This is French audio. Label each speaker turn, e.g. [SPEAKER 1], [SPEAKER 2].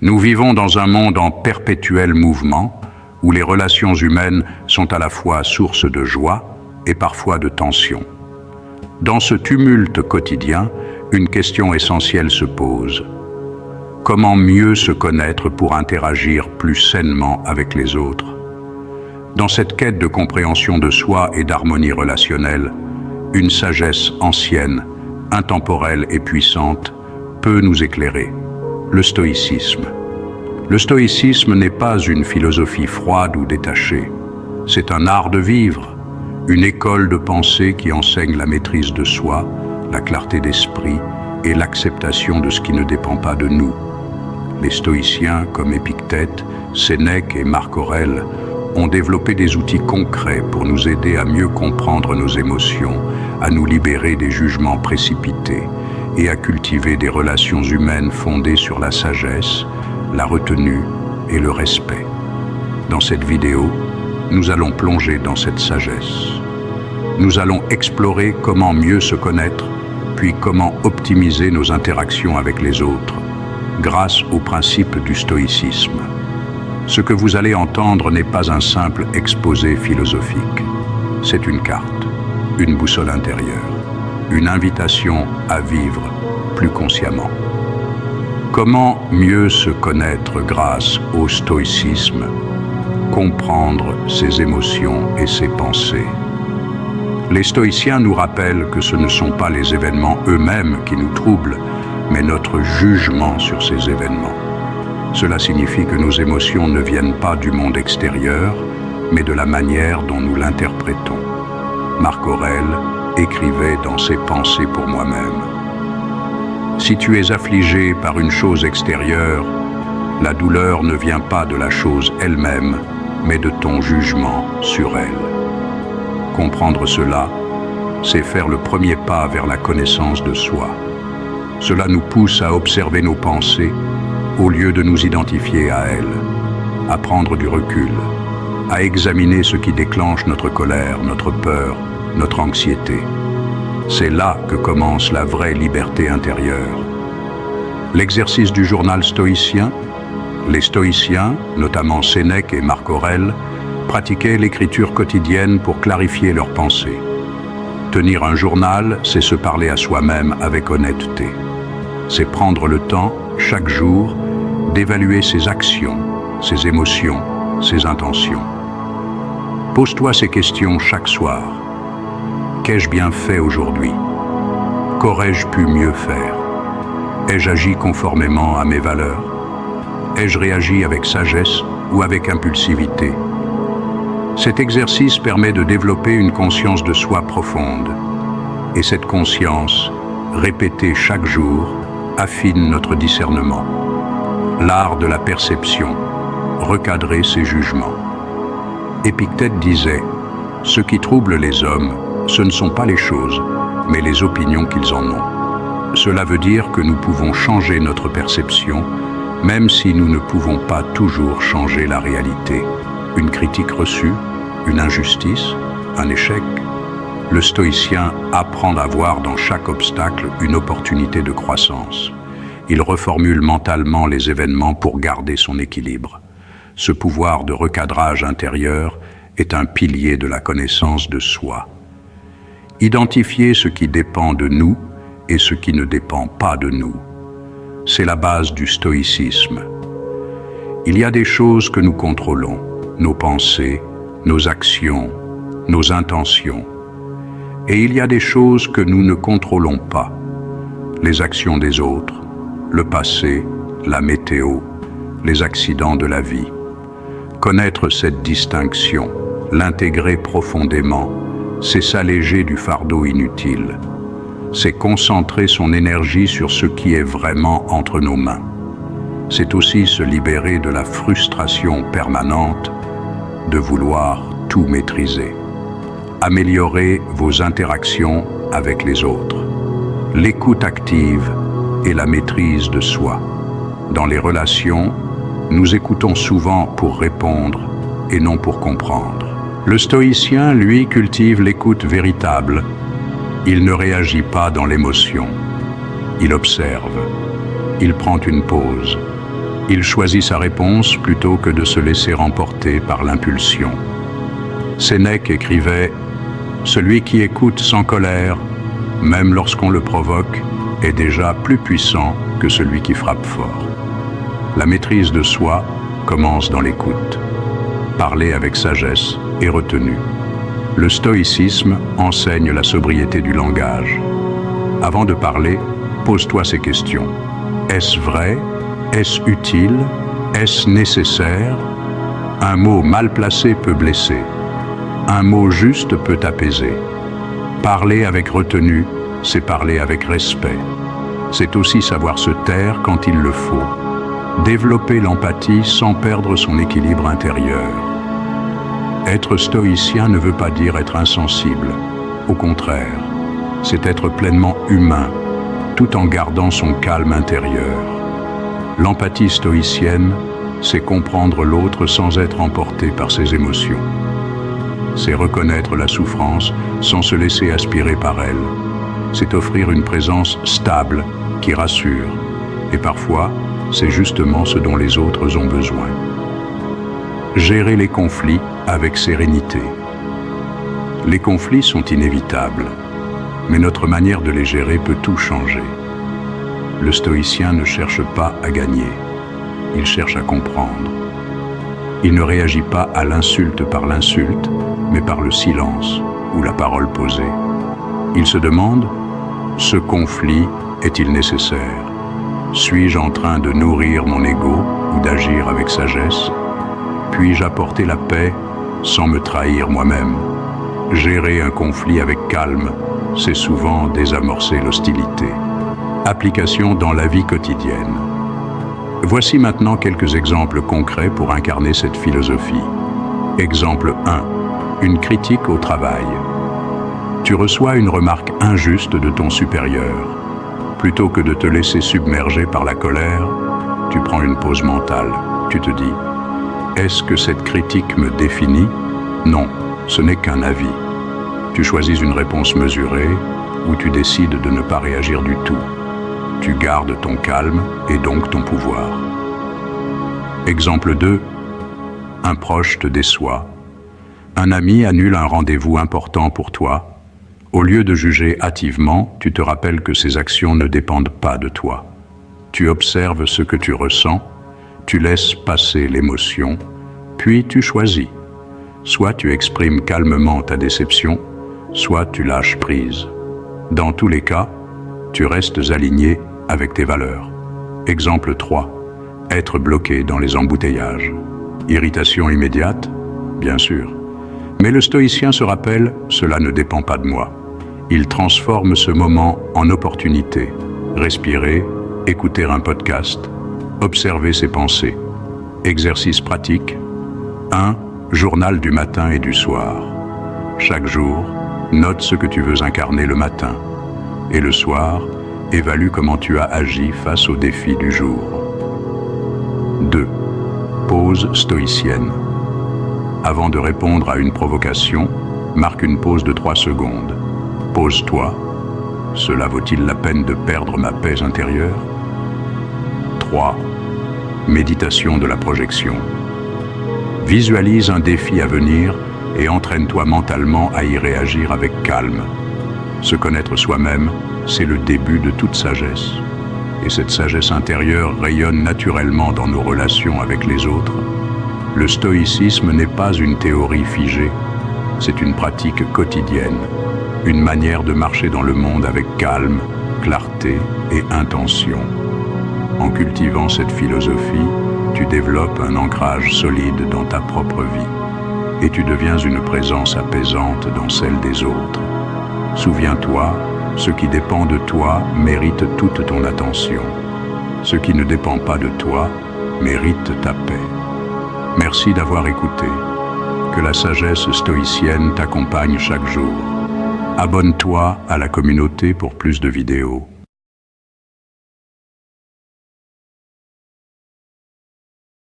[SPEAKER 1] Nous vivons dans un monde en perpétuel mouvement, où les relations humaines sont à la fois source de joie et parfois de tension. Dans ce tumulte quotidien, une question essentielle se pose. Comment mieux se connaître pour interagir plus sainement avec les autres? Dans cette quête de compréhension de soi et d'harmonie relationnelle, une sagesse ancienne, intemporelle et puissante peut nous éclairer. Le stoïcisme. Le stoïcisme n'est pas une philosophie froide ou détachée. C'est un art de vivre, une école de pensée qui enseigne la maîtrise de soi, la clarté d'esprit et l'acceptation de ce qui ne dépend pas de nous. Les stoïciens comme Épictète, Sénèque et Marc Aurèle ont développé des outils concrets pour nous aider à mieux comprendre nos émotions, à nous libérer des jugements précipités et à cultiver des relations humaines fondées sur la sagesse, la retenue et le respect. Dans cette vidéo, nous allons plonger dans cette sagesse. Nous allons explorer comment mieux se connaître, puis comment optimiser nos interactions avec les autres, grâce au principe du stoïcisme. Ce que vous allez entendre n'est pas un simple exposé philosophique. C'est une carte, une boussole intérieure, une invitation à vivre plus consciemment. Comment mieux se connaître grâce au stoïcisme? Comprendre ses émotions et ses pensées. Les stoïciens nous rappellent que ce ne sont pas les événements eux-mêmes qui nous troublent, mais notre jugement sur ces événements. Cela signifie que nos émotions ne viennent pas du monde extérieur, mais de la manière dont nous l'interprétons. Marc Aurèle écrivait dans ses Pensées pour moi-même. Si tu es affligé par une chose extérieure, la douleur ne vient pas de la chose elle-même, mais de ton jugement sur elle. Comprendre cela, c'est faire le premier pas vers la connaissance de soi. Cela nous pousse à observer nos pensées au lieu de nous identifier à elles, à prendre du recul, à examiner ce qui déclenche notre colère, notre peur, notre anxiété. C'est là que commence la vraie liberté intérieure. L'exercice du journal stoïcien. Les stoïciens, notamment Sénèque et Marc Aurèle, pratiquaient l'écriture quotidienne pour clarifier leurs pensées. Tenir un journal, c'est se parler à soi-même avec honnêteté. C'est prendre le temps, chaque jour, d'évaluer ses actions, ses émotions, ses intentions. Pose-toi ces questions chaque soir. Qu'ai-je bien fait aujourd'hui? Qu'aurais-je pu mieux faire? Ai-je agi conformément à mes valeurs? Ai-je réagi avec sagesse ou avec impulsivité? Cet exercice permet de développer une conscience de soi profonde. Et cette conscience, répétée chaque jour, affine notre discernement. L'art de la perception, recadrer ses jugements. Épictète disait « Ce qui trouble les hommes, ce ne sont pas les choses, mais les opinions qu'ils en ont. » Cela veut dire que nous pouvons changer notre perception, même si nous ne pouvons pas toujours changer la réalité. Une critique reçue, une injustice, un échec. Le stoïcien apprend à voir dans chaque obstacle une opportunité de croissance. Il reformule mentalement les événements pour garder son équilibre. Ce pouvoir de recadrage intérieur est un pilier de la connaissance de soi. Identifier ce qui dépend de nous et ce qui ne dépend pas de nous. C'est la base du stoïcisme. Il y a des choses que nous contrôlons, nos pensées, nos actions, nos intentions. Et il y a des choses que nous ne contrôlons pas, les actions des autres, le passé, la météo, les accidents de la vie. Connaître cette distinction, l'intégrer profondément, c'est s'alléger du fardeau inutile. C'est concentrer son énergie sur ce qui est vraiment entre nos mains. C'est aussi se libérer de la frustration permanente de vouloir tout maîtriser. Améliorer vos interactions avec les autres. L'écoute active et la maîtrise de soi. Dans les relations, nous écoutons souvent pour répondre et non pour comprendre. Le stoïcien, lui, cultive l'écoute véritable. Il ne réagit pas dans l'émotion. Il observe. Il prend une pause. Il choisit sa réponse plutôt que de se laisser emporter par l'impulsion. Sénèque écrivait « Celui qui écoute sans colère, même lorsqu'on le provoque, est déjà plus puissant que celui qui frappe fort. » La maîtrise de soi commence dans l'écoute. Parler avec sagesse et retenue. Le stoïcisme enseigne la sobriété du langage. Avant de parler, pose-toi ces questions. Est-ce vrai? Est-ce utile? Est-ce nécessaire? Un mot mal placé peut blesser. Un mot juste peut apaiser. Parler avec retenue, c'est parler avec respect. C'est aussi savoir se taire quand il le faut. Développer l'empathie sans perdre son équilibre intérieur. Être stoïcien ne veut pas dire être insensible. Au contraire, c'est être pleinement humain, tout en gardant son calme intérieur. L'empathie stoïcienne, c'est comprendre l'autre sans être emporté par ses émotions. C'est reconnaître la souffrance sans se laisser aspirer par elle. C'est offrir une présence stable qui rassure. Et parfois, c'est justement ce dont les autres ont besoin. Gérer les conflits avec sérénité. Les conflits sont inévitables, mais notre manière de les gérer peut tout changer. Le stoïcien ne cherche pas à gagner, il cherche à comprendre. Il ne réagit pas à l'insulte par l'insulte, mais par le silence ou la parole posée. Il se demande, ce conflit est-il nécessaire? Suis-je en train de nourrir mon ego ou d'agir avec sagesse? Puis-je apporter la paix sans me trahir moi-même? Gérer un conflit avec calme, c'est souvent désamorcer l'hostilité. Application dans la vie quotidienne. Voici maintenant quelques exemples concrets pour incarner cette philosophie. Exemple 1. Une critique au travail. Tu reçois une remarque injuste de ton supérieur. Plutôt que de te laisser submerger par la colère, tu prends une pause mentale. Tu te dis, est-ce que cette critique me définit? Non, ce n'est qu'un avis. Tu choisis une réponse mesurée ou tu décides de ne pas réagir du tout. Tu gardes ton calme et donc ton pouvoir. Exemple 2. Un proche te déçoit. Un ami annule un rendez-vous important pour toi. Au lieu de juger hâtivement, tu te rappelles que ses actions ne dépendent pas de toi. Tu observes ce que tu ressens, tu laisses passer l'émotion, puis tu choisis. Soit tu exprimes calmement ta déception, soit tu lâches prise. Dans tous les cas, tu restes aligné avec tes valeurs. Exemple 3. Être bloqué dans les embouteillages. Irritation immédiate? Bien sûr. Mais le stoïcien se rappelle, cela ne dépend pas de moi. Il transforme ce moment en opportunité. Respirer, écouter un podcast, observer ses pensées. Exercice pratique. 1. Journal du matin et du soir. Chaque jour, note ce que tu veux incarner le matin. Et le soir, évalue comment tu as agi face aux défis du jour. 2. Pause stoïcienne. Avant de répondre à une provocation, marque une pause de 3 secondes. Pose-toi. Cela vaut-il la peine de perdre ma paix intérieure? 3. Méditation de la projection. Visualise un défi à venir et entraîne-toi mentalement à y réagir avec calme. Se connaître soi-même, c'est le début de toute sagesse. Et cette sagesse intérieure rayonne naturellement dans nos relations avec les autres. Le stoïcisme n'est pas une théorie figée, c'est une pratique quotidienne, une manière de marcher dans le monde avec calme, clarté et intention. En cultivant cette philosophie, tu développes un ancrage solide dans ta propre vie et tu deviens une présence apaisante dans celle des autres. Souviens-toi, ce qui dépend de toi mérite toute ton attention. Ce qui ne dépend pas de toi mérite ta paix. Merci d'avoir écouté. Que la sagesse stoïcienne t'accompagne chaque jour. Abonne-toi à la communauté pour plus de vidéos.